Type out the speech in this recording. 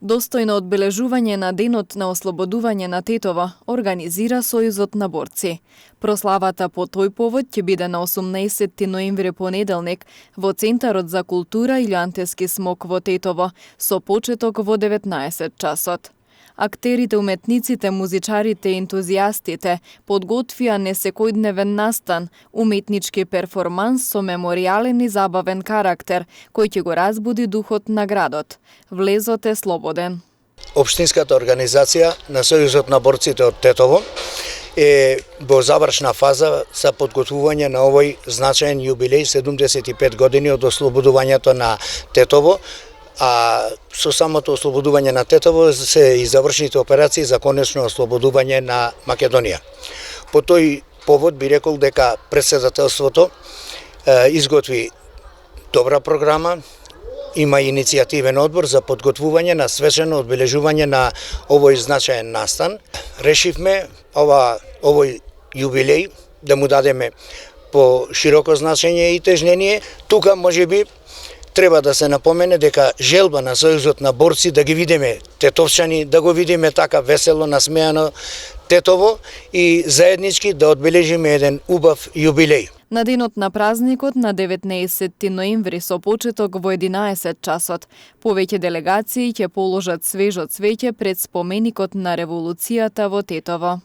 Достојно одбележување на денот на ослободување на Тетово организира Сојузот на борци. Прославата по тој повод ќе биде на 18 ноември понеделник во Центарот за култура Илјантески смок во Тетово со почеток во 19 часот. Актерите, уметниците, музичарите и ентузијастите подготвија несекојдневен настан, уметнички перформанс со меморијален и забавен карактер, кој ќе го разбуди духот на градот. Влезот е слободен. Општинската организација на Сојузот на борците од Тетово е во завршна фаза за подготвување на овој значаен јубилеј 75 години од ослободувањето на Тетово, а со самото ослободување на Тетово се и завршните операции за конечно ослободување на Македонија. По тој повод би рекол дека претседателството изготви добра програма, има иницијативен одбор за подготвување на свечено одбележување на овој значаен настан. Решивме овој јубилеј да му дадеме по широко значење и тежнение. Тука можеби треба да се напомене дека желба на Сојузот на борци да ги видиме тетовчани, да го видиме така весело насмеано Тетово и заеднички да одбележиме еден убав јубилеј. На денот на празникот на 19 ноември со почеток во 11 часот, повеќе делегации ќе положат свежо цвеќе пред споменикот на револуцијата во Тетово.